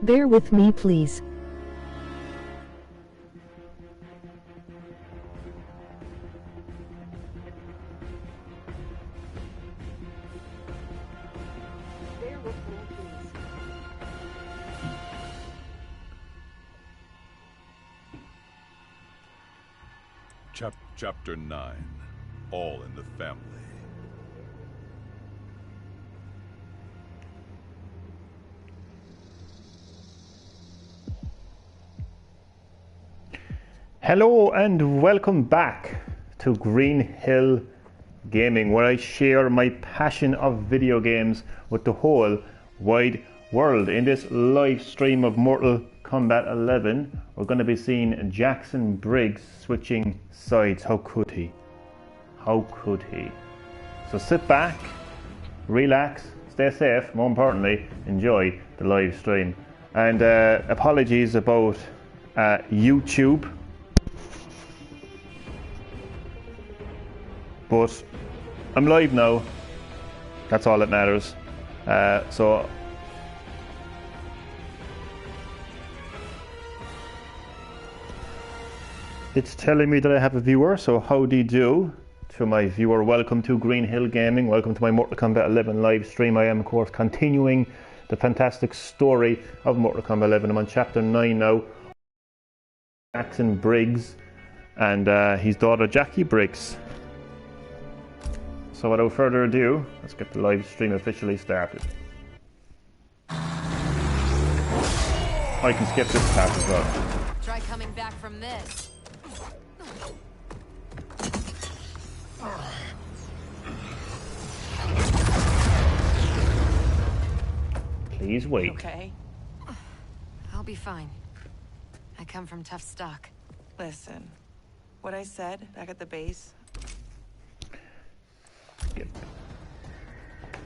Bear with me, please. Bear with me, please. Chapter 9. All in the Family. Hello and welcome back to Green-HillGaming, where I share my passion of video games with the whole wide world. In this live stream of Mortal Kombat 11, we're going to be seeing Jackson Briggs switching sides. How could he? How could he? So sit back, relax, stay safe, more importantly, enjoy the live stream. And apologies about YouTube. But I'm live now. That's all that matters. So it's telling me that I have a viewer. So howdy do to my viewer. Welcome to Green-HillGaming. Welcome to my Mortal Kombat 11 live stream. I am, of course, continuing the fantastic story of Mortal Kombat 11. I'm on chapter 9 now. Jackson Briggs and his daughter Jackie Briggs. So without further ado, let's get the live stream officially started. I can skip this part as well. Try coming back from this. Please wait. Okay. I'll be fine. I come from tough stock. Listen, what I said back at the base.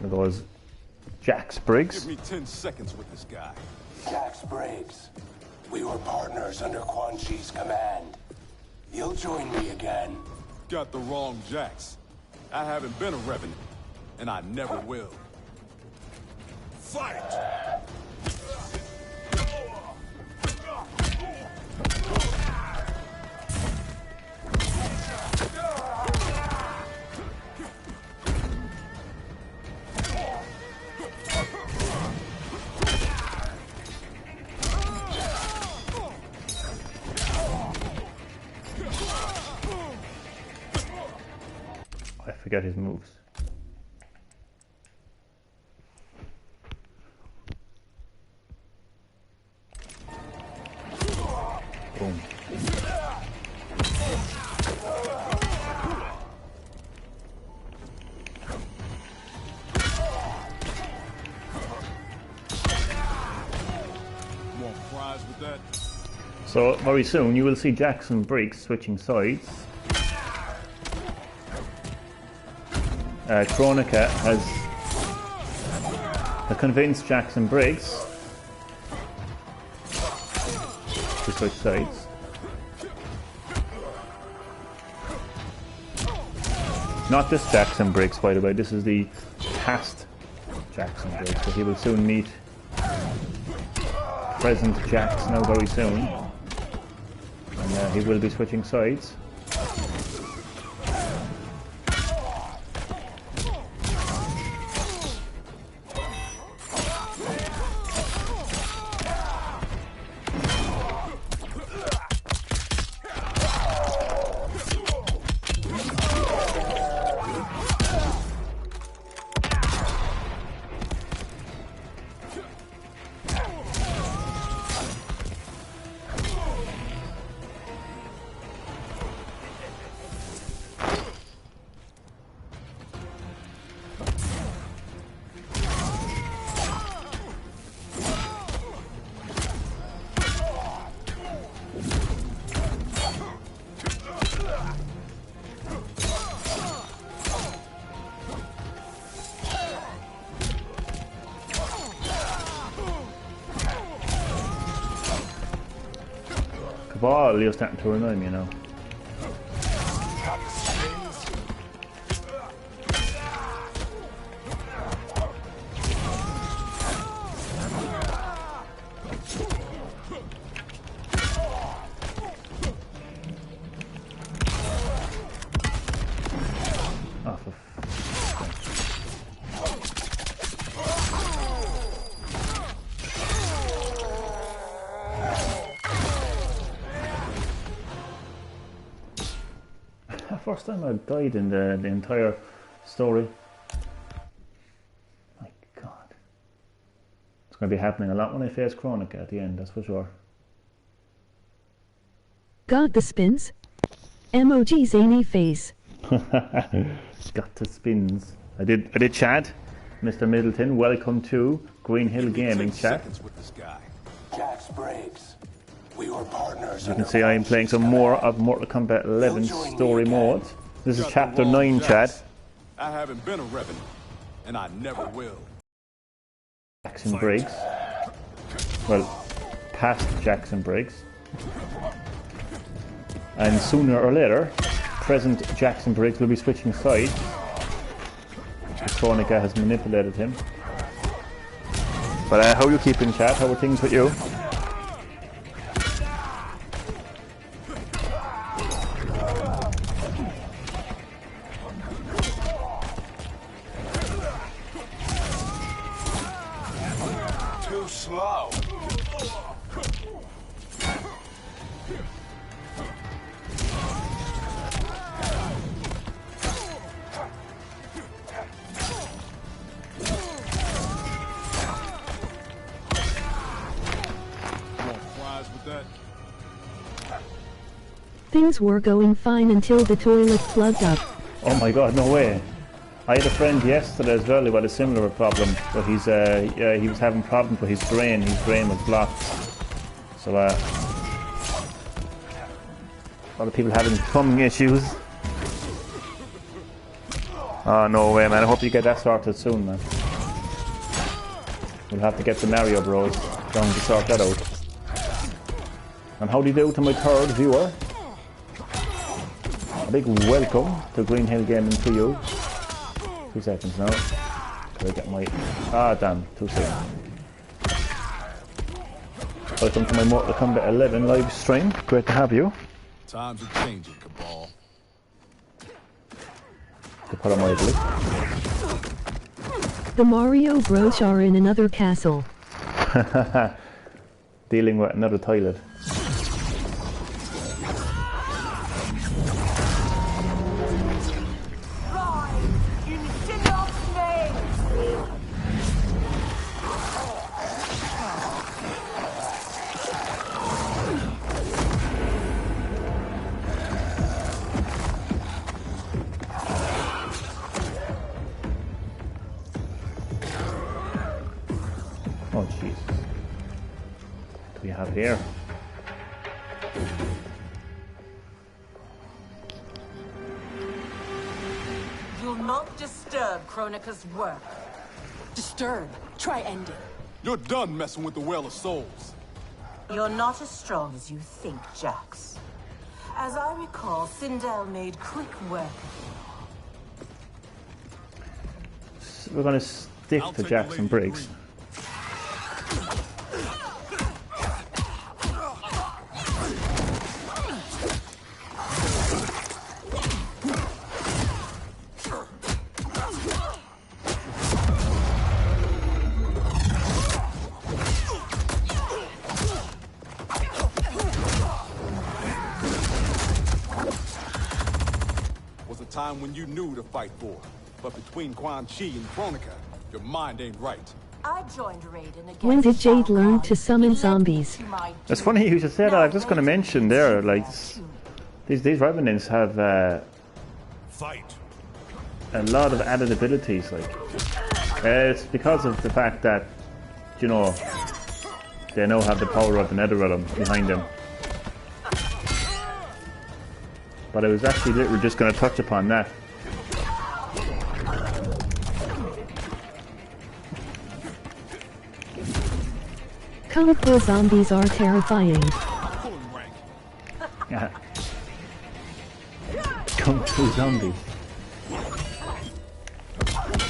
There goes Jax Briggs. Give me 10 seconds with this guy. Jax Briggs. We were partners under Quan Chi's command. You'll join me again. Got the wrong Jax. I haven't been a revenant, and I never will. Fight! I forget his moves. Boom. Want fries with that? So very soon you will see Jackson Briggs switching sides. Kronika has convinced Jackson Briggs to switch sides. Not this Jackson Briggs, by the way, this is the past Jackson Briggs, but he will soon meet present Jax now very soon. And he will be switching sides. Cabal, you're starting to annoy me now. First time I've died in the entire story. My God. It's going to be happening a lot when I face Kronika at the end, that's for sure. Got the spins. Emoji zany face. Got the spins. I did chat. Mr. Middleton, welcome to Green-HillGaming chat. With this guy. Jax Briggs. We were partners. You can see I am playing some more of Mortal Kombat 11 story mode. This is chapter 9 chat. I haven't been a revenant, and I never will. Jackson Briggs. Well, past Jackson Briggs. And sooner or later, present Jackson Briggs will be switching sides. Kronika has manipulated him. But how are you keeping, chat? How are things with you? Too slow. Things were going fine until the toilet plugged up. Oh my God, no way. I had a friend yesterday as well who had a similar problem, but he was having problems with his brain. His brain was blocked. So a lot of people having plumbing issues. Oh no way, man. I hope you get that sorted soon, man. We'll have to get the Mario Bros down to sort that out. And how do you do to my third viewer? A big welcome to Green-HillGaming to you. 2 seconds now. Can I get my... Ah, damn. 2 seconds. Welcome to my Mortal Kombat 11 live stream. Great to have you. Times are changing, Cabal. To put on my blue. The Mario Bros are in another castle. Dealing with another toilet. Oh jeez. What do we have here? You'll not disturb Kronika's work. Disturb. Try ending. You're done messing with the Well of Souls. You're not as strong as you think, Jax. As I recall, Sindel made quick work of you. We're going to stick to Jackson Briggs. Time when you knew to fight for, but between Quan Chi and Kronika, your mind ain't right. I joined Raiden against When did Jade learn to summon zombies? It's funny you should say that. I was just going to mention there, like, these revenants have Fight. a lot of added abilities. Like, it's because of the fact that, you know, they now have the power of the Netherrealm behind them. But I was actually literally just going to touch upon that. Kung Fu zombies are terrifying. Yeah. Kung Fu zombies.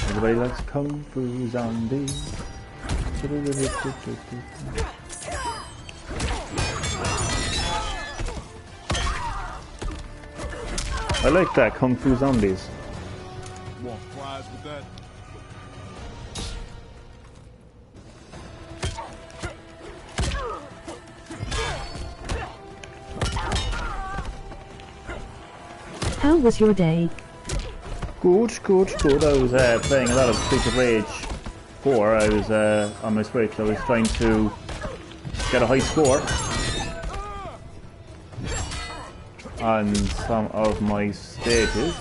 Everybody likes Kung Fu zombies. I like that, Kung Fu Zombies. Want fries with that? How was your day? Good, good, good. I was playing a lot of Streets of Rage 4. I was on my Switch. I was trying to get a high score on some of my stages.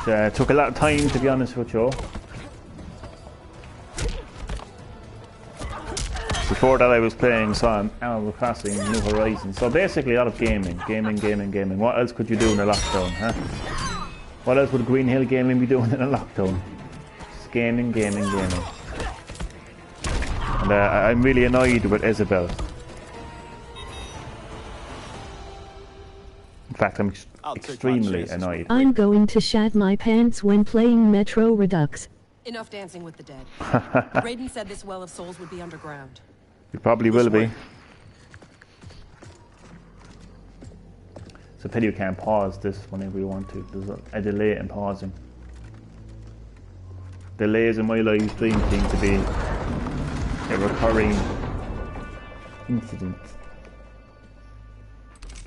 It took a lot of time, to be honest with you. Before that I was playing some Animal Crossing New Horizons. So basically a lot of gaming. What else could you do in a lockdown, huh? What else would Green-HillGaming be doing in a lockdown? Just gaming. And I'm really annoyed with Isabel. In fact, I'm extremely annoyed. I'm going to shat my pants when playing Metro Redux. Enough dancing with the dead. Raiden said this Well of Souls would be underground. It probably will be. It's a pity you can't pause this whenever you want to. There's a delay in pausing. Delays in my live stream seem to be a recurring incident.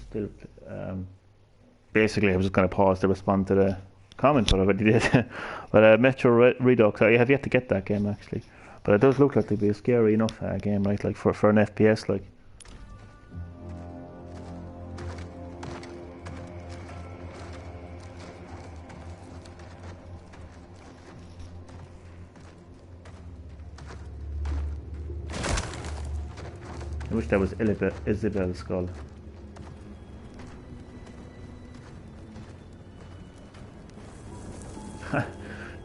Still, basically I was just going to pause to respond to the comment, but I already did. But Metro Redux, I have yet to get that game actually. But it does look like to be a scary enough game, right? Like for an FPS, like. I wish that was Isabel's skull.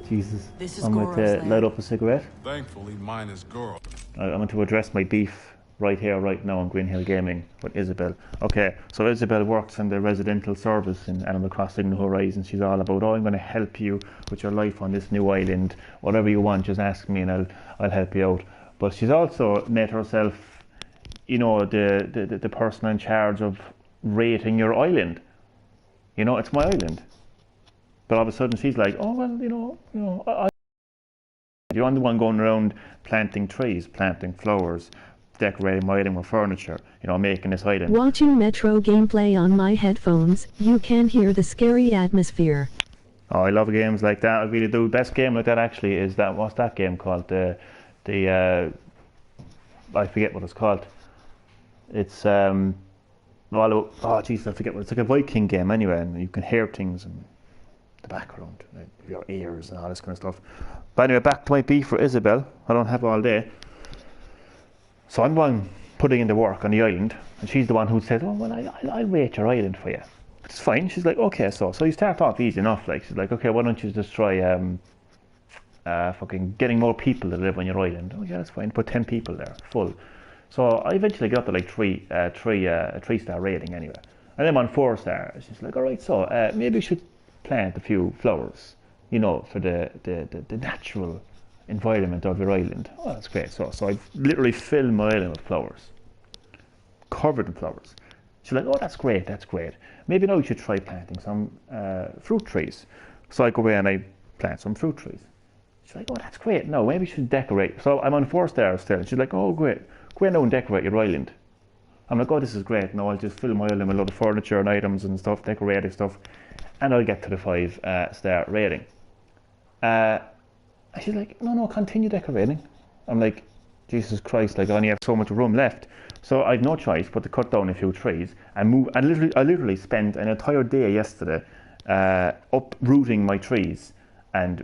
Jesus. I'm going to light up a cigarette. Thankfully, mine is girl. I'm going to address my beef right here, right now on Green-HillGaming with Isabel. Okay, so Isabel works in the residential service in Animal Crossing New Horizons. She's all about, oh, I'm going to help you with your life on this new island. Whatever you want, just ask me and I'll help you out. But she's also made herself, you know, the person in charge of rating your island. You know, it's my island. But all of a sudden she's like, oh, well, you know, you're the one going around planting trees, planting flowers, decorating my island with furniture, you know, making this island. Watching Metro gameplay on my headphones, you can hear the scary atmosphere. Oh, I love games like that. I really do. Best game like that actually is that, what's that game called? I forget what it's called. It's, oh jeez, I forget what it's like, a Viking game anyway, and you can hear things and the background, like your ears and all this kind of stuff. But anyway, back to my beef for Isabel. I don't have all day. So I'm the one putting in the work on the island, and she's the one who says, oh, well, I'll rate your island for you. Which is fine. She's like, okay, so you start off easy enough. Like, she's like, okay, why don't you just try fucking getting more people to live on your island? Oh, yeah, that's fine. Put 10 people there, full. So I eventually got to like a 3-star rating anyway. And then on 4 stars, she's like, all right, so maybe you should plant a few flowers, you know, for the natural environment of your island. Oh, that's great. So I've literally filled my island with flowers, covered in flowers. She's like, oh, that's great. Maybe now you should try planting some fruit trees. So I go away and I plant some fruit trees. She's like, oh, that's great. No, maybe you should decorate. So I'm on 4 stars still. She's like, oh, great. Go now and decorate your island. I'm like, oh, this is great. No, I'll just fill my island with a lot of furniture and items and stuff, decorating stuff, and I'll get to the 5-star rating. And she's like, no, continue decorating. I'm like, Jesus Christ, like I only have so much room left. So I had no choice but to cut down a few trees and move. I literally spent an entire day yesterday uprooting my trees and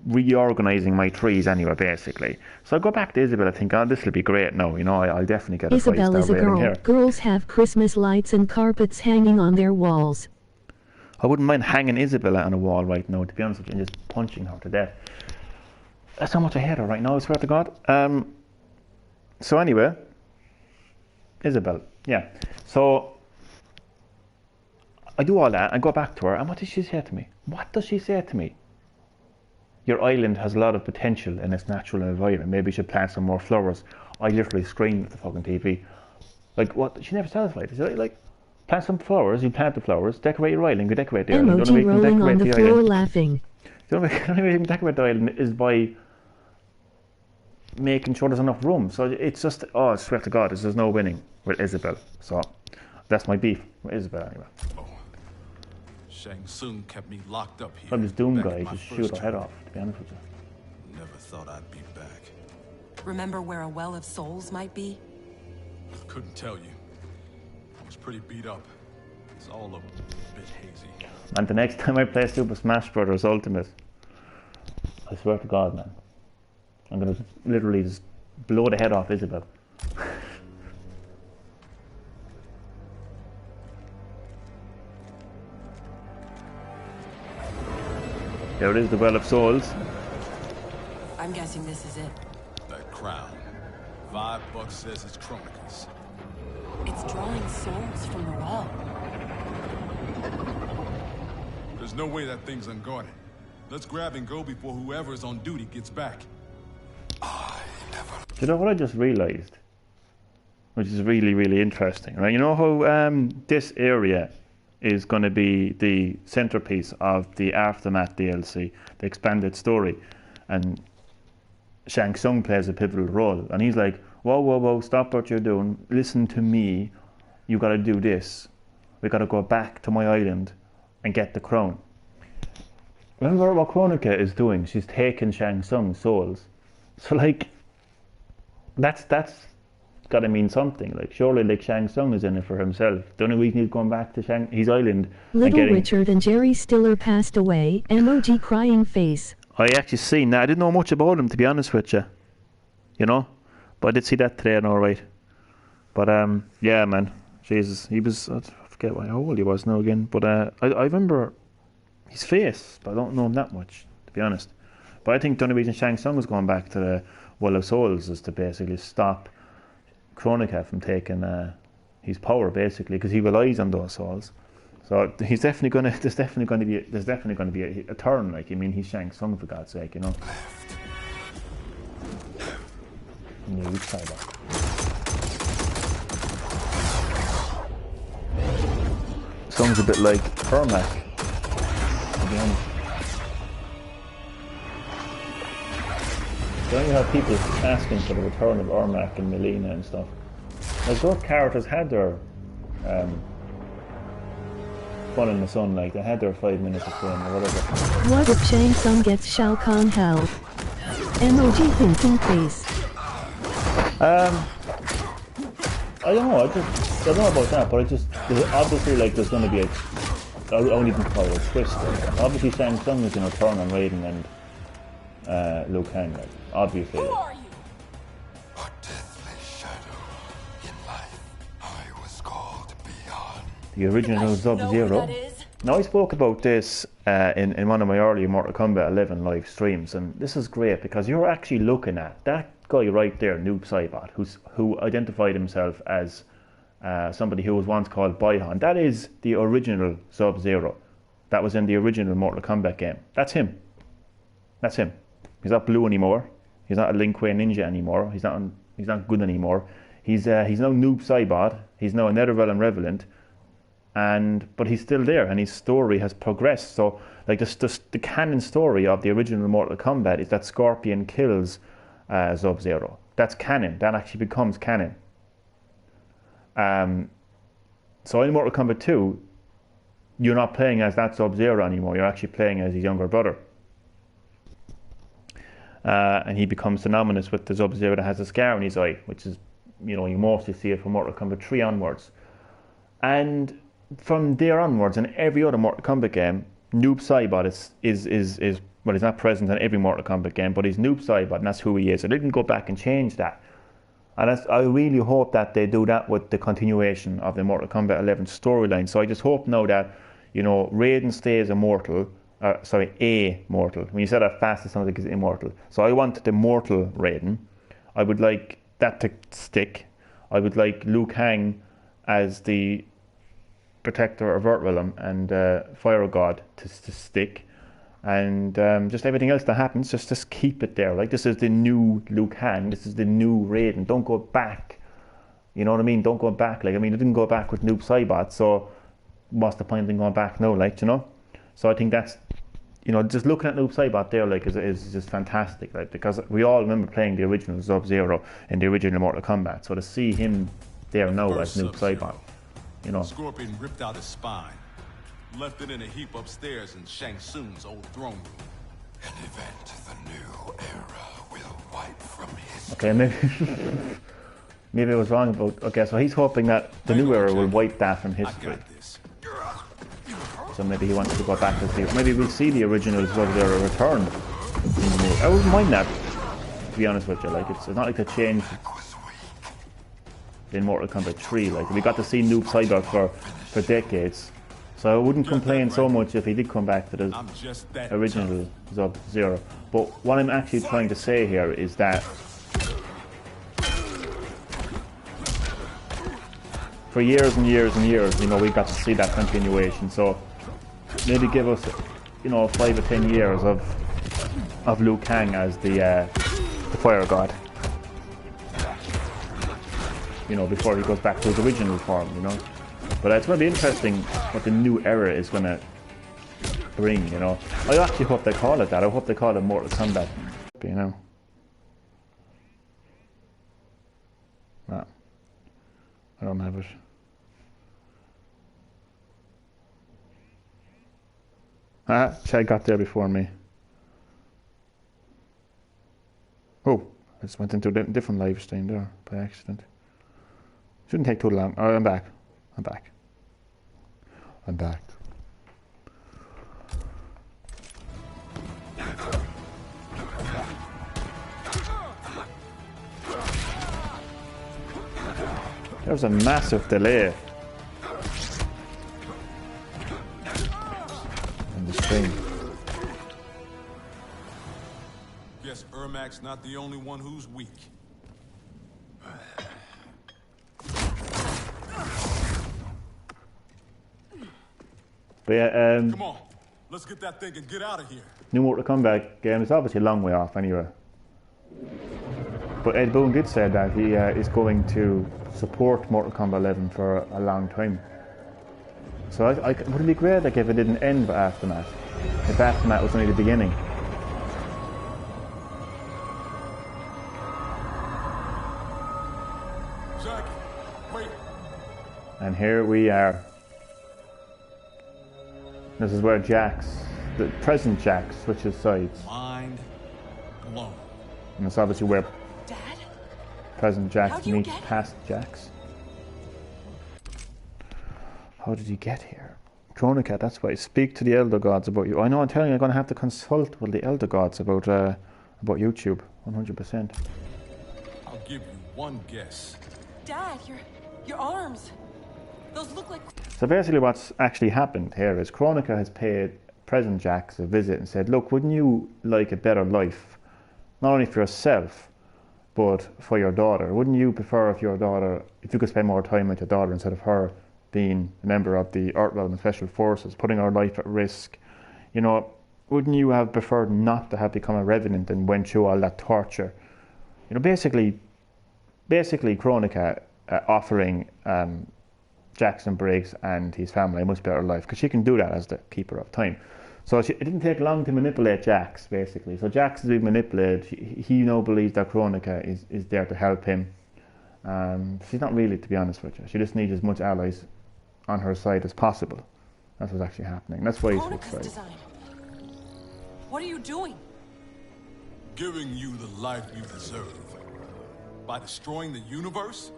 reorganizing my trees anyway, basically. So I go back to Isabel, I think, oh, this will be great now, you know, I'll definitely get a 5-star rating here. Isabel is a girl. Girls have Christmas lights and carpets hanging on their walls. I wouldn't mind hanging Isabella on a wall right now, to be honest with you, and just punching her to death. That's how much I hate her right now, I swear to God. So anyway, Isabel, yeah. So I do all that, I go back to her, and what does she say to me? Your island has a lot of potential in its natural environment. Maybe you should plant some more flowers. I literally screamed at the fucking TV. Like, what? She never satisfied. She's like, plant some flowers, you plant the flowers, decorate your island, you decorate the island. Emoji rolling on the floor laughing. The only way you can decorate the island is by making sure there's enough room. So it's just, oh, I swear to God, there's no winning with Isabel. So that's my beef with Isabel anyway. Shang Tsung kept me locked up here. From this Doom back guy, in my just first shoot her head job. off, to be honest with you. Never thought I'd be back. Remember where a well of souls might be? Couldn't tell you. I was pretty beat up. It's all a bit hazy. And the next time I play Super Smash Bros. Ultimate, I swear to God, man, I'm gonna literally just blow the head off Isabel. There it is, the Well of Souls. I'm guessing this is it. That crown. $5 says it's Chronica's. It's drawing souls from the well. There's no way that thing's unguarded. Let's grab and go before whoever's on duty gets back. Do you know what I just realised? Which is really, really interesting, right? You know how this area is going to be the centerpiece of the Aftermath DLC, the expanded story, and Shang Tsung plays a pivotal role, and he's like, whoa, whoa, whoa, stop what you're doing, listen to me, you got to do this, we got to go back to my island and get the crown. Remember what Kronika is doing? She's taking Shang Tsung's souls. So like, that's got to mean something. Like, surely like Shang Tsung is in it for himself. The only reason he's going back to his island Little and getting... Richard and Jerry Stiller passed away. Emoji crying face. I actually seen that. I didn't know much about him, to be honest with you. You know? But I did see that today and alright. But yeah, man. Jesus. He was, I forget how old he was now again. But I remember his face, but I don't know him that much, to be honest. But I think the only reason Shang Tsung was going back to the Well of Souls is to basically stop Kronika from taking his power, basically, because he relies on those souls. So he's definitely gonna. There's definitely going to be a turn. Like, I mean, he's Shang Tsung, for God's sake, you know. Yeah, which side up? Sounds a bit like Ermac, to be honest. Don't you have people asking for the return of Ermac and Melina and stuff? Like, those characters had their fun in the sun, like, they had their 5 minutes of fame or whatever. What if Shang Tsung gets Shao Kahn hell? Emoji thinking face. I don't know, I don't know about that, but obviously, like, there's going to be I won't even call it a twist. Obviously, Shang Tsung is going to turn on Raiden and Liu Kang, like, obviously. Who are you? A deathly shadow in life. I was called beyond. The original Sub-Zero. Now, I spoke about this in one of my earlier Mortal Kombat 11 live streams, and this is great because you're actually looking at that guy right there, Noob Saibot, who identified himself as somebody who was once called Bi-Han. That is the original Sub-Zero. That was in the original Mortal Kombat game. That's him. That's him. He's not blue anymore. He's not a Lin Kuei ninja anymore. He's not good anymore. He's now Noob Saibot. He's now a Netherrealm Revenant. But he's still there, and his story has progressed. So, like, the canon story of the original Mortal Kombat is that Scorpion kills Sub-Zero. That's canon. That actually becomes canon. So in Mortal Kombat 2, you're not playing as that Sub-Zero anymore. You're actually playing as his younger brother. And he becomes synonymous with the Sub-Zero that has a scar on his eye, which is, you know, you mostly see it from Mortal Kombat 3 onwards. And from there onwards, in every other Mortal Kombat game, Noob Saibot is well, he's not present in every Mortal Kombat game, but he's Noob Saibot, and that's who he is. I didn't go back and change that. And I really hope that they do that with the continuation of the Mortal Kombat 11 storyline. So I just hope now that, you know, Raiden stays immortal. Immortal. When you said that fast, it sounds like he's immortal. So I want the mortal Raiden. I would like that to stick. I would like Liu Kang as the protector of Earthrealm and Fire God to stick. And just everything else that happens, just keep it there. Like, this is the new Liu Kang. This is the new Raiden. Don't go back. You know what I mean? Don't go back. Like, I mean, it didn't go back with Noob Saibot, so what's the point in going back now, like, you know? So I think that's, you know, just looking at Noob Saibot there, like, is just fantastic, like, because we all remember playing the original Sub-Zero in the original Mortal Kombat. So to see him there now as Noob Saibot, you know. Scorpion ripped out his spine. Left it in a heap upstairs in Shang Tsung's old throne room. An event the new era will wipe from history. Okay, maybe maybe I was wrong about. Okay, so he's hoping that the new era will wipe that from I history. got this. So maybe he wants to go back and see. Maybe we'll see the originals of their return. I wouldn't mind that, to be honest with you. Like it's not like they changed in Mortal Kombat 3. Like we got to see Noob Saibot for decades. So I wouldn't complain so much if he did come back to the original Sub-Zero. But what I'm actually trying to say here is that for years and years and years, you know, we got to see that continuation. So maybe give us, you know, 5 or 10 years of Liu Kang as the fire god. You know, before he goes back to his original form, you know. But it's going to be interesting what the new era is going to bring, you know. I actually hope they call it that. I hope they call it Mortal Kombat, you know. No, I don't have it. Ah, Chad got there before me. Oh, I just went into a different live stream there by accident. Shouldn't take too long. Oh, I'm back. I'm back. I'm back. There was a massive delay in the stream. Guess Ermac's not the only one who's weak. But yeah, Come on, let's get that thing and get out of here. new Mortal Kombat game is obviously a long way off anyway. But Ed Boon did say that he is going to support Mortal Kombat 11 for a long time. So would it be great like, if it didn't end with Aftermath? If Aftermath was only the beginning. Jack, wait. And here we are. This is where the present Jax, switches sides. Mind blown. And it's obviously where Dad? present Jax How'd you meets get past Jax. How did he get here? Kronika, that's why. Speak to the Elder Gods about you. I know, I'm telling you, I'm going to have to consult with the Elder Gods about YouTube, 100%. I'll give you one guess. Dad, your arms. Those look like... So basically what's actually happened here is Kronika has paid present Jax a visit and said, look, wouldn't you like a better life? Not only for yourself, but for your daughter. Wouldn't you prefer if you could spend more time with your daughter instead of her being a member of the Earthrealm Special Forces, putting her life at risk? You know, wouldn't you have preferred not to have become a revenant and went through all that torture? You know, basically Kronika offering Jackson Briggs and his family a much better life, because she can do that as the keeper of time. So it didn't take long to manipulate Jax, basically. So Jax is being manipulated. He now believes that Kronika is there to help him. She's not really, to be honest with you. She just needs as much allies on her side as possible. That's what's actually happening. That's why he's switched sides. What are you doing? Giving you the life you deserve. By destroying the universe,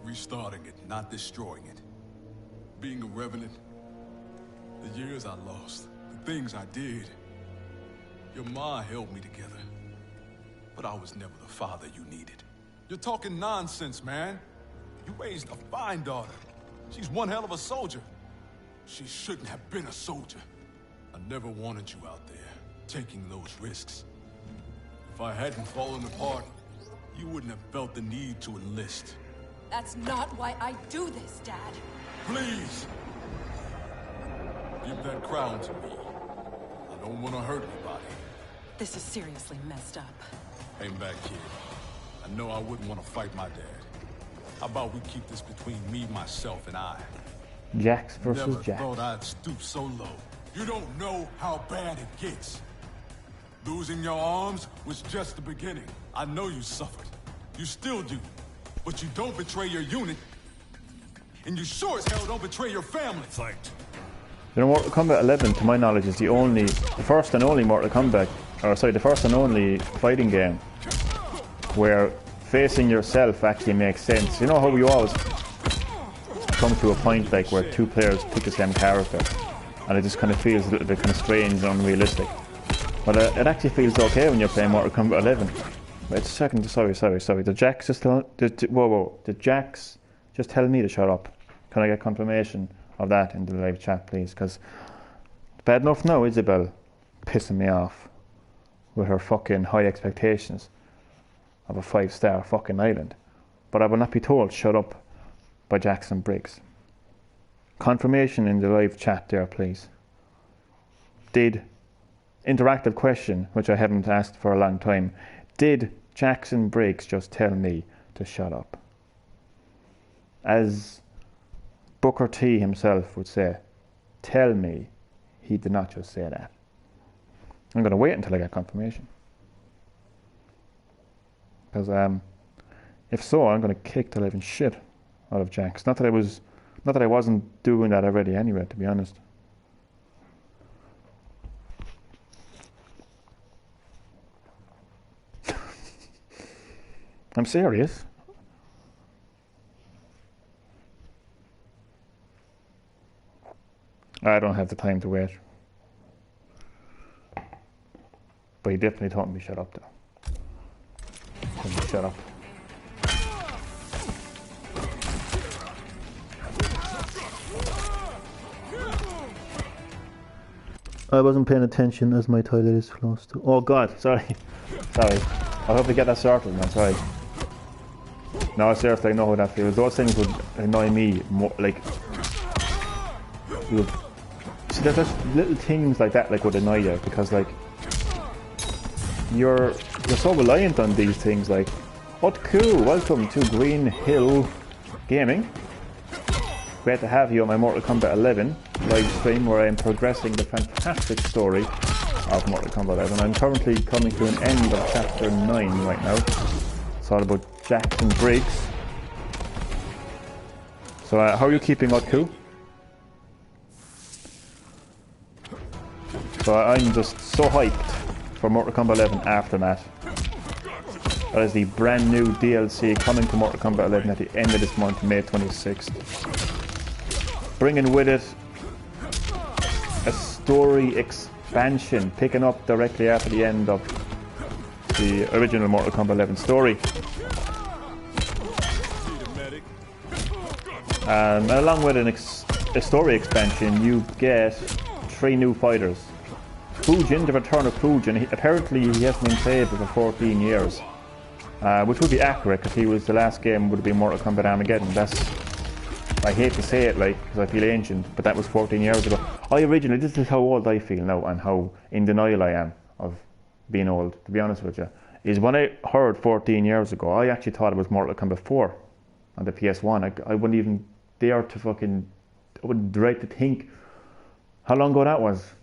restarting it, not destroying it. Being a revenant, the years I lost, the things I did. Your ma held me together, but I was never the father you needed. You're talking nonsense, man. You raised a fine daughter. She's one hell of a soldier. She shouldn't have been a soldier. I never wanted you out there, taking those risks. If I hadn't fallen apart, you wouldn't have felt the need to enlist. That's not why I do this, Dad. Please! Give that crown to me. I don't want to hurt anybody. This is seriously messed up. Hang back, kid. I know I wouldn't want to fight my dad. How about we keep this between me, myself, and I? Jax versus Never Jax. thought I'd stoop so low. You don't know how bad it gets. Losing your arms was just the beginning. I know you suffered. You still do. But you don't betray your unit. And you sure as hell don't betray your family. Fight. You know, Mortal Kombat 11, to my knowledge, is the first and only Mortal Kombat, the first and only fighting game where facing yourself actually makes sense. You know how we always come to a point like where two players pick the same character, and it just kind of feels a little bit kind of strange and unrealistic. But it actually feels okay when you're playing Mortal Kombat 11. Wait a second, sorry. Did Jax just did Jax just tell me to shut up? Can I get confirmation of that in the live chat, please? Because bad enough now, Isabel pissing me off with her fucking high expectations of a 5-star fucking island. But I will not be told shut up by Jackson Briggs. Confirmation in the live chat there, please. Did interactive question, which I haven't asked for a long time. Did Jackson Briggs just tell me to shut up? As Booker T himself would say, tell me he did not just say that. I'm going to wait until I get confirmation. Because if so, I'm going to kick the living shit out of Jax. Not that I wasn't doing that already anyway, to be honest. I'm serious. I don't have the time to wait. But he definitely told me to shut up though. Told me to shut up. I wasn't paying attention as my toilet is close to... Oh god, sorry. I hope we get that sorted, man, sorry. No, seriously, I know how that feels. Those things would annoy me more, like... See, there's just little things like that, like, would annoy you, because, like... You're so reliant on these things, like... What cool, welcome to Green-HillGaming. Great to have you on my Mortal Kombat 11 live stream, where I am progressing the fantastic story of Mortal Kombat 11. I'm currently coming to an end of chapter 9 right now. It's all about Jackson Briggs. So how are you keeping, Otku? So I'm just so hyped for Mortal Kombat 11 Aftermath. That is the brand new DLC coming to Mortal Kombat 11 at the end of this month, May 26th. Bringing with it a story expansion, picking up directly after the end of the original Mortal Kombat 11 story. And along with a story expansion, you get 3 new fighters. Fujin, the return of Fujin. Apparently he hasn't been played for 14 years. Which would be accurate, because he was, the last game would have been Mortal Kombat Armageddon. I hate to say it, like, because I feel ancient, but that was 14 years ago. This is how old I feel now, and how in denial I am of being old, to be honest with you, is when I heard 14 years ago, I actually thought it was Mortal Kombat 4 on the PS1. I wouldn't even dare to I wouldn't dare to think how long ago that was.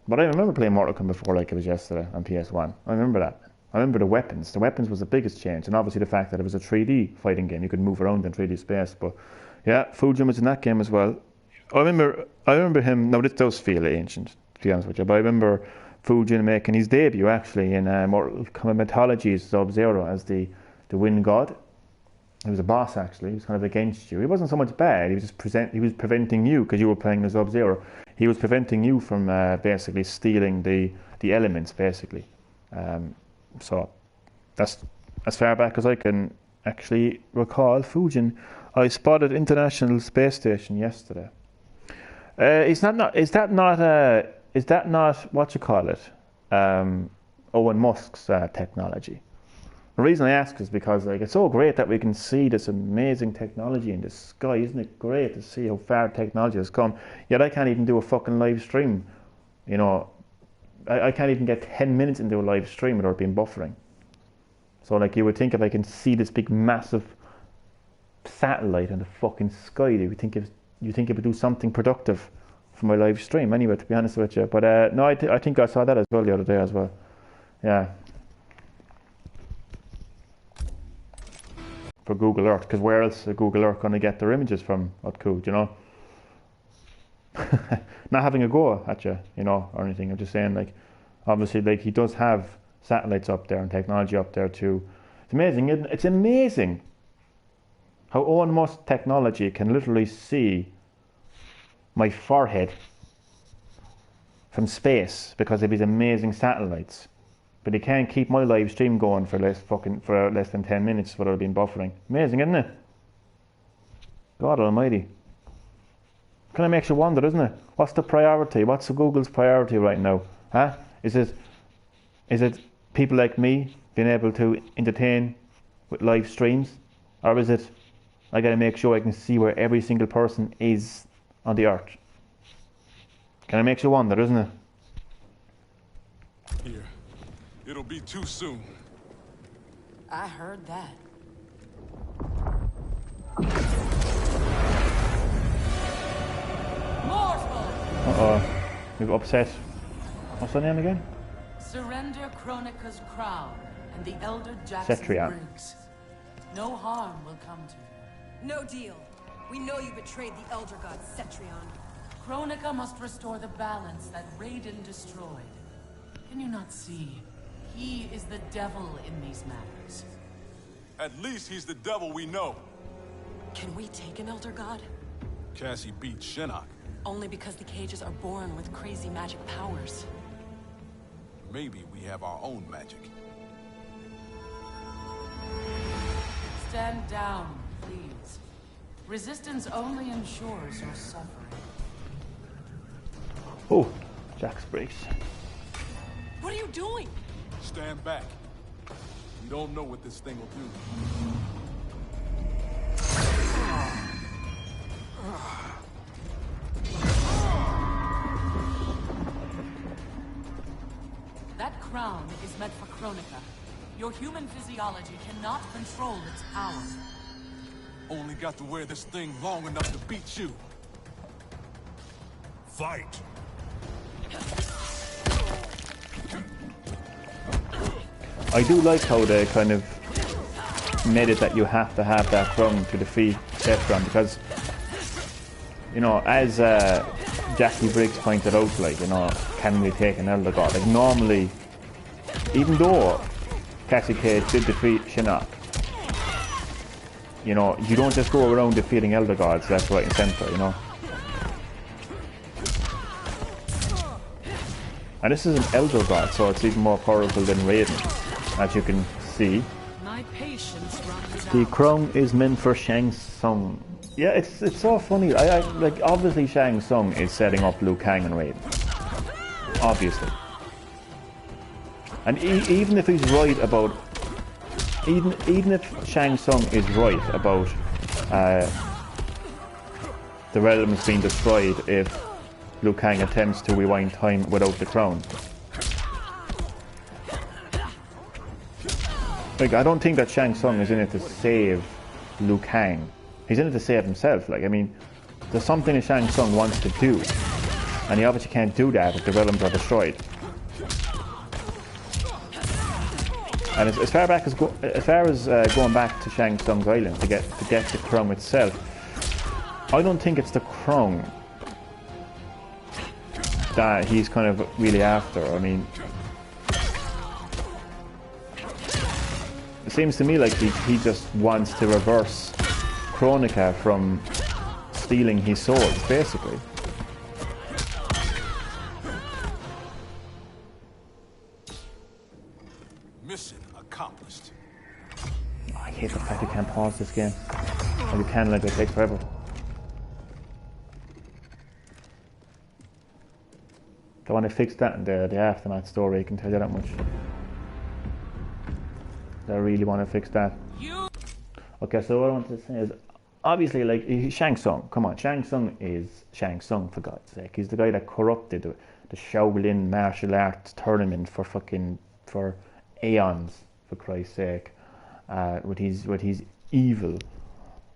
But I remember playing Mortal Kombat 4 like it was yesterday on PS1. I remember that. I remember the weapons. The weapons was the biggest change, and obviously the fact that it was a 3D fighting game. You could move around in 3D space, but yeah, Fujin was in that game as well. I remember him. Now this does feel ancient, to be honest with you, but I remember Fujin making his debut actually in Mortal Kombat Mythology's Sub-Zero as the Wind God. He was a boss actually. He was kind of against you. He wasn't so much bad. He was just he was preventing you, because you were playing the Sub-Zero. He was preventing you from basically stealing the elements, basically. So that's as far back as I can actually recall Fujin. I spotted International Space Station yesterday. Is that not what you call it? Owen Musk's technology. The reason I ask is because, like, it's so great that we can see this amazing technology in the sky. Isn't it great to see how far technology has come? Yet I can't even do a fucking live stream. You know, I can't even get 10 minutes into a live stream without being buffering. So, like, you would think if I can see this big massive satellite in the fucking sky, you think it would do something productive for my live stream anyway, to be honest with you. But no, I think I saw that as well the other day as well. Yeah. For Google Earth, because where else is Google Earth going to get their images from? What cool, you know? Not having a go at you, you know, or anything. I'm just saying, like, obviously, like, he does have satellites up there and technology up there too. It's amazing, isn't it? It's amazing how Owen Musk technology can literally see my forehead from space because of his amazing satellites. But he can't keep my live stream going for less than 10 minutes without being buffering. Amazing, isn't it? God almighty. Kind of makes you wonder, doesn't it? What's the priority? What's Google's priority right now? Huh? Is it people like me being able to entertain with live streams? Or is it I gotta make sure I can see where every single person is on the earth? Kind of makes you wonder, doesn't it? Here. It'll be too soon. I heard that. Uh-oh. We've upset. What's her name again? Surrender Kronika's crown and the Elder Jackson Cetrion. Briggs. No harm will come to you. No deal. We know you betrayed the Elder God, Cetrion. Kronika must restore the balance that Raiden destroyed. Can you not see? He is the devil in these matters. At least he's the devil we know. Can we take an Elder God? Cassie beat Shinnok. Only because the cages are born with crazy magic powers. Maybe we have our own magic. Stand down, please. Resistance only ensures your suffering. Oh, Jax breaks. What are you doing? Stand back. We don't know what this thing will do. That crown is meant for Kronika. Your human physiology cannot control its power. Only got to wear this thing long enough to beat you. Fight! I do like how they kind of made it that you have to have that crown to defeat Cetrion, because, you know, as Jackie Briggs pointed out, like, you know, can we take an Elder God? Like, normally, even though Cassie Cage did defeat Shinnok, you know, you don't just go around defeating Elder Gods left, right and centre, you know. And this is an Elder God, so it's even more powerful than Raiden, as you can see. My patience runs The out. crown is meant for Shang Tsung. Yeah, it's so funny. I like, obviously Shang Tsung is setting up Liu Kang and Raiden. Obviously. And even if he's right about, even if Shang Tsung is right about the realms being destroyed if Liu Kang attempts to rewind time without the crown. Like, I don't think that Shang Tsung is in it to save Liu Kang. He's in it to save himself. Like, I mean, there's something that Shang Tsung wants to do, and he obviously can't do that if the realms are destroyed. And as far as going back to Shang Tsung's island to get the crown itself, I don't think it's the crown that he's kind of really after. I mean, it seems to me like he just wants to reverse Kronika from stealing his swords, basically. Mission accomplished. I hate the fact you can't pause this game. Or you can, like, it takes forever. They want to fix that in the aftermath story, I can tell you that much. They really want to fix that. Okay, so what I want to say is, obviously, like, Shang Tsung, come on, Shang Tsung is Shang Tsung, for God's sake. He's the guy that corrupted the Shaolin martial arts tournament for aeons, for Christ's sake, with his evil,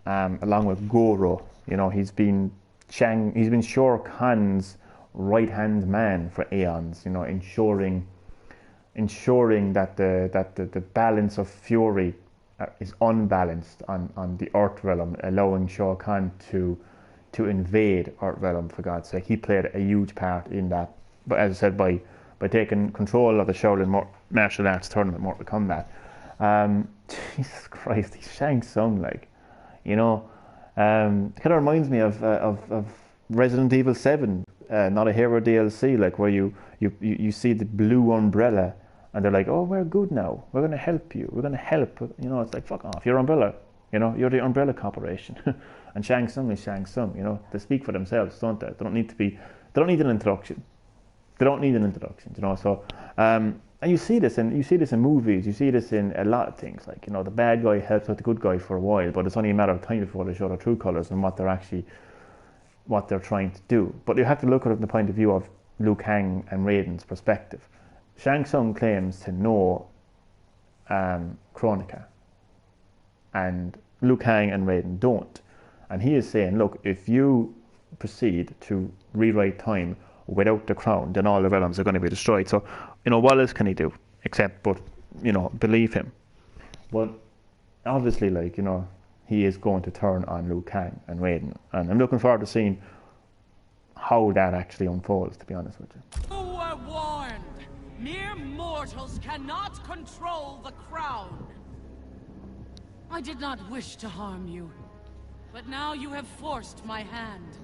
along with Goro. You know, he's been Shao Kahn's right-hand man for aeons, you know, ensuring that the balance of fury is unbalanced on the Earth realm, allowing Shao Kahn to to invade Earth Realm, for God's sake. He played a huge part in that. But as I said, by taking control of the Shaolin martial arts tournament, Mortal Kombat. Jesus Christ, he's Shang Tsung, like, you know. It kind of reminds me of Resident Evil 7, Not a Hero DLC, like where you see the blue umbrella and they're like, oh, we're good now, we're going to help you, we're going to help, you know. It's like, fuck off, you're Umbrella, you know, you're the Umbrella Corporation. And Shang Tsung is Shang Tsung, you know. They speak for themselves, don't they? They don't need an introduction. They don't need an introduction, you know. So and you see this in movies, you see this in a lot of things, like, you know, the bad guy helps out the good guy for a while, but it's only a matter of time before they show their true colours and what they're trying to do. But you have to look at it from the point of view of Liu Kang and Raiden's perspective. Shang Tsung claims to know Kronika, and Liu Kang and Raiden don't. And he is saying, look, if you proceed to rewrite time without the crown, then all the realms are going to be destroyed. So, you know, what else can he do except but, you know, believe him? But obviously, like, you know, he is going to turn on Liu Kang and Raiden, and I'm looking forward to seeing how that actually unfolds, to be honest with you. You were warned. Mere mortals cannot control the crown. I did not wish to harm you, but now you have forced my hand.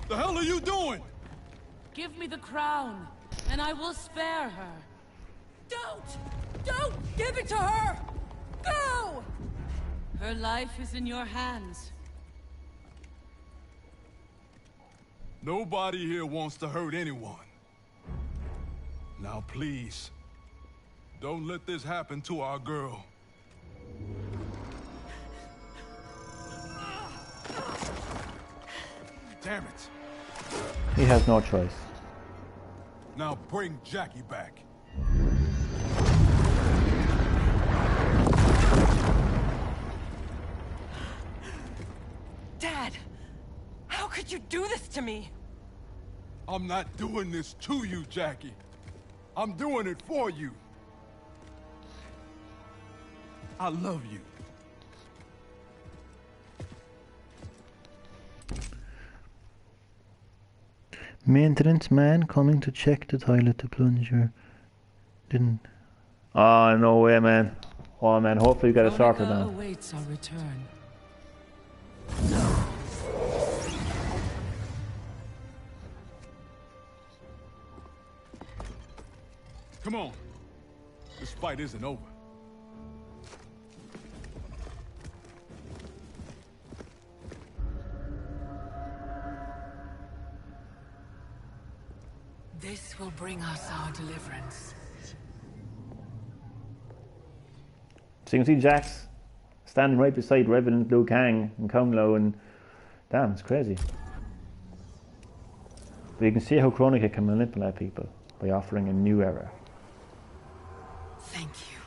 The hell are you doing? Give me the crown, and I will spare her. Don't give it to her! Go! Her life is in your hands. Nobody here wants to hurt anyone. Now please, don't let this happen to our girl. Damn it. He has no choice. Now bring Jackie back. Dad, how could you do this to me? I'm not doing this to you, Jackie. I'm doing it for you. I love you. Maintenance man coming to check the toilet. The plunger didn't. Oh, no way, man. Oh, man, hopefully you got it sorted now. Awaits our return. Come on. This fight isn't over. This will bring us our deliverance. So you can see Jax standing right beside Revenant Liu Kang and Kung Lao, and damn, it's crazy. But you can see how Kronika can manipulate people by offering a new era. Thank you,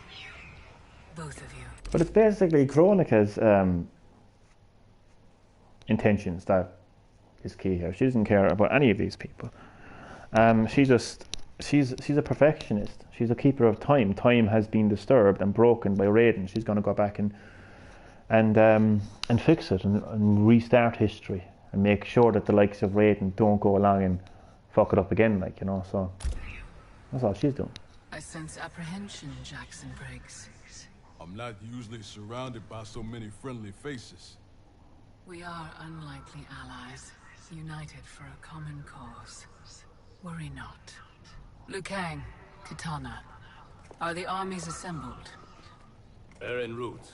both of you. But it's basically Kronika's intentions that is key here. She doesn't care about any of these people. She's a perfectionist. She's a keeper of time. Time has been disturbed and broken by Raiden. She's going to go back and fix it and restart history and make sure that the likes of Raiden don't go along and fuck it up again, like, you know. So that's all she's doing. I sense apprehension, Jackson Briggs. I'm not usually surrounded by so many friendly faces. We are unlikely allies, united for a common cause. Worry not. Liu Kang, Kitana, are the armies assembled? They're en route.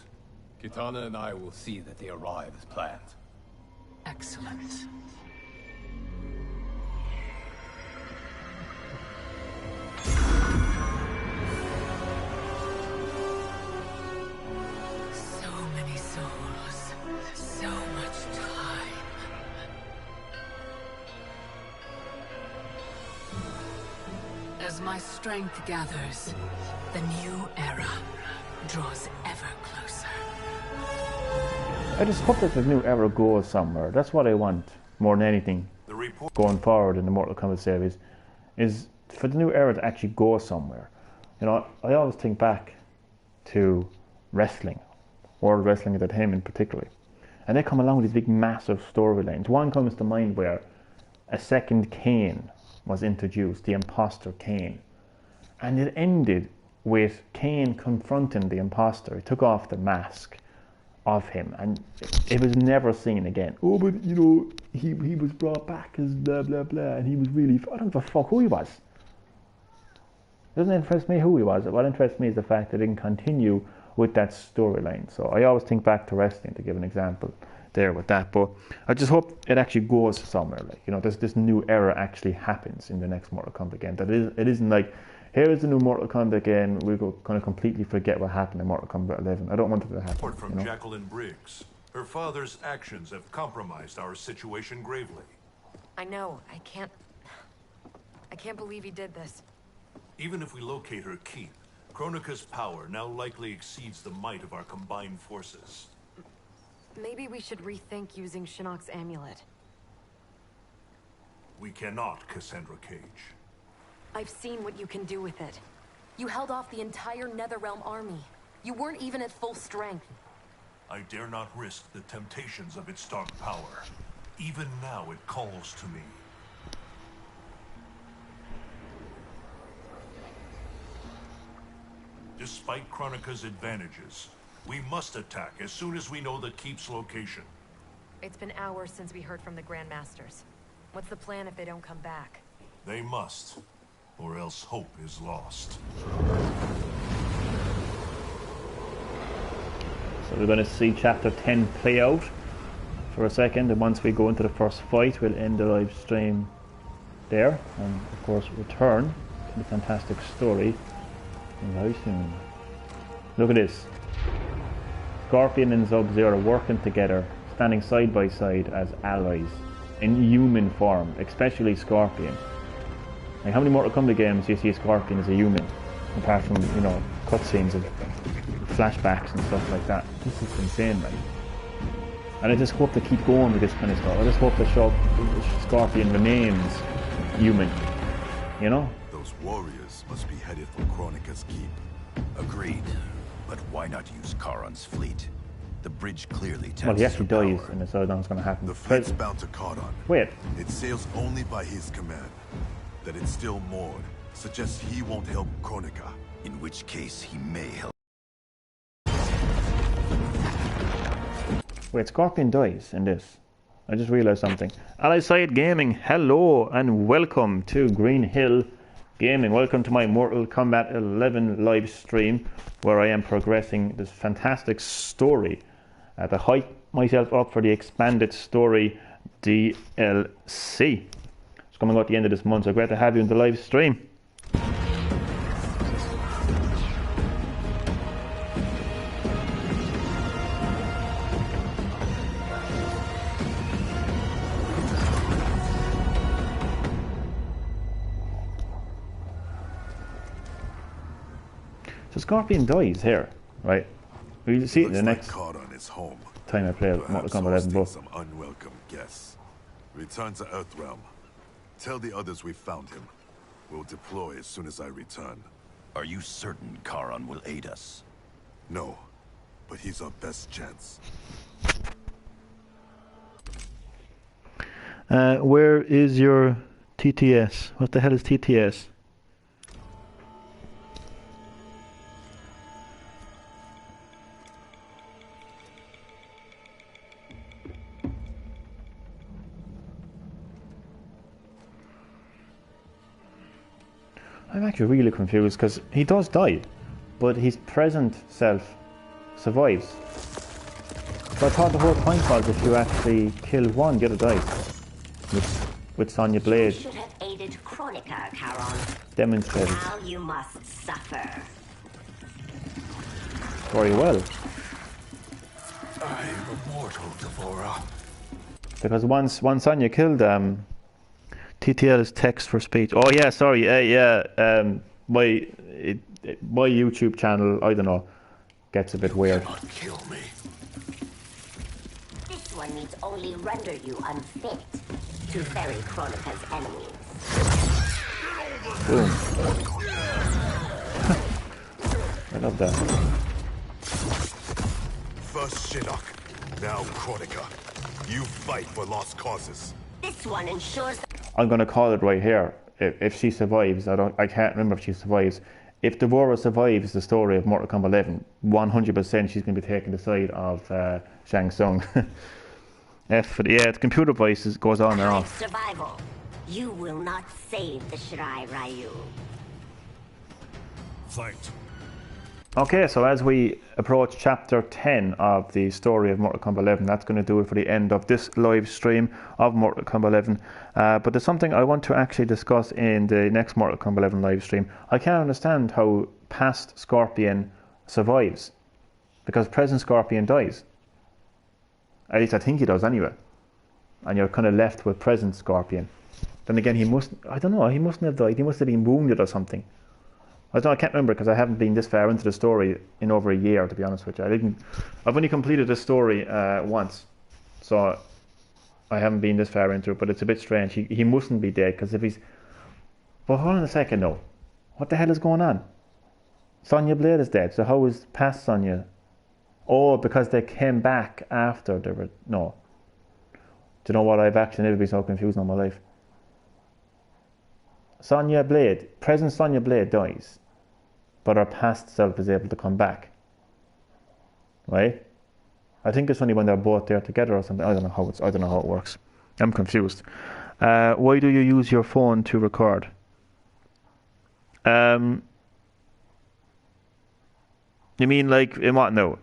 Kitana and I will see that they arrive as planned. Excellent. As my strength gathers, the new era draws ever closer. I just hope that the new era goes somewhere. That's what I want more than anything going forward in the Mortal Kombat series, is for the new era to actually go somewhere. You know, I always think back to wrestling, World Wrestling at the time in particular, and they come along with these big massive storylines. One comes to mind where a second Kane was introduced, the imposter Kane, and it ended with Kane confronting the imposter. He took off the mask of him, and it was never seen again. Oh, but you know, he was brought back as blah blah blah, and he was really, I don't give a fuck who he was. It doesn't interest me who he was. What interests me is the fact that they didn't continue with that storyline. So I always think back to wrestling to give an example there with that. But I just hope it actually goes somewhere. Like, you know, this new era actually happens in the next Mortal Kombat game. That it isn't like, here is the new Mortal Kombat game, we're going to completely forget what happened in Mortal Kombat 11. I don't want it to happen. Report from Jacqueline Briggs. Her father's actions have compromised our situation gravely. I know. I can't believe he did this. Even if we locate her keep, Kronika's power now likely exceeds the might of our combined forces. Maybe we should rethink using Shinnok's amulet. We cannot, Cassandra Cage. I've seen what you can do with it. You held off the entire Netherrealm army. You weren't even at full strength. I dare not risk the temptations of its dark power. Even now it calls to me. Despite Kronika's advantages, we must attack as soon as we know the keep's location. It's been hours since we heard from the Grandmasters. What's the plan if they don't come back? They must, or else hope is lost. So we're going to see Chapter 10 play out for a second, and once we go into the first fight, we'll end the live stream there, and of course return to the fantastic story very soon. Look at this. Scorpion and Sub-Zero working together, standing side by side as allies, in human form, especially Scorpion. Like, how many Mortal Kombat games do you see a Scorpion as a human? Apart from, you know, cutscenes of flashbacks and stuff like that. This is insane, man. And I just hope they keep going with this kind of stuff. I just hope that Scorpion remains human, you know? Those warriors must be headed for Kronika's keep. Agreed. But why not use Charon's fleet? The bridge clearly tells. Well, he actually dies, and so I don't know what's going to happen. The fleet's bound to Charon. Wait. It sails only by his command. That it's still moored suggests he won't help Kronika. In which case, he may help. Wait, Scorpion dies in this. I just realized something. Green-HillGaming, hello and welcome to Green-HillGaming. Welcome to my Mortal Kombat 11 live stream, where I am progressing this fantastic story. To hype myself up for the expanded story DLC. It's coming out at the end of this month, so great to have you in the live stream. So Scorpion dies here, right? We'll see it in the next time I play Mortal Kombat 11 Pro. Some unwelcome guests. Return to Earthrealm. Tell the others we found him. We'll deploy as soon as I return. Are you certain Charon will aid us? No, but he's our best chance. Where is your TTS? What the hell is TTS? I'm actually really confused because he does die, but his present self survives. So I thought the whole point was if you actually kill one, the other dies. With Sonya Blade. You should have aided Kronika, Charon. Demonstrated. Now you must suffer. Very well. I am immortal, Devora. Because once Sonya killed TTL is text for speech. Oh yeah, sorry. My YouTube channel, I don't know, gets a bit weird. Kill me. This one needs only render you unfit to ferry Kronika's enemies. Boom. I love that. First Shinnok, now Kronika. You fight for lost causes. This one ensures I'm gonna call it right here. If she survives, I can't remember if she survives. If Devora survives the story of Mortal Kombat 11, 100% she's gonna be taking the side of Shang Tsung. The computer voice goes on and off. survival. You will not save the Shirai Ryu. Fight. Okay, so as we approach chapter 10 of the story of Mortal Kombat 11, that's going to do it for the end of this live stream of Mortal Kombat 11. But there's something I want to actually discuss in the next Mortal Kombat 11 live stream. I can't understand how past Scorpion survives, because present Scorpion dies. At least I think he does anyway. And you're kind of left with present Scorpion. Then again, he mustn't have died. He must have been wounded or something. I can't remember, because I haven't been this far into the story in over a year, to be honest with you. I've only completed the story once, so I haven't been this far into it, but it's a bit strange. He mustn't be dead, because if he's... Well, hold on a second, though. What the hell is going on? Sonya Blade is dead, so how is past Sonya? Oh, because they came back after they were... No. Do you know what? I've actually never been so confused in my life. Sonya Blade, present Sonya Blade dies, but her past self is able to come back. Right? I think it's only when they're both there together or something. I don't know how it works. I'm confused. Why do you use your phone to record? You mean like in what note?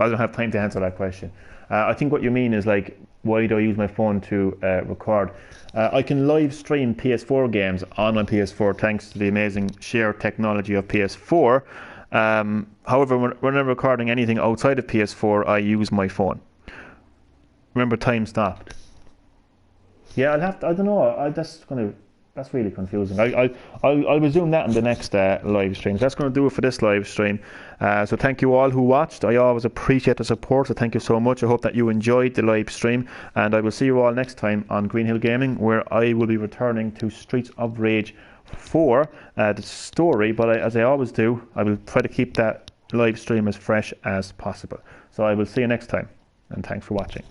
I don't have time to answer that question. I think what you mean is like, why do I use my phone to record? I can live stream PS4 games on my PS4 thanks to the amazing share technology of PS4. However, when I'm recording anything outside of PS4, I use my phone. Remember, time stopped. Yeah, I don't know. That's really confusing. I'll resume that in the next live stream. That's going to do it for this live stream. So thank you all who watched. I always appreciate the support, so thank you so much. I hope that you enjoyed the live stream, and I will see you all next time on Green-HillGaming, where I will be returning to Streets of Rage 4, the story, but as I always do, I will try to keep that live stream as fresh as possible. So I will see you next time, and thanks for watching.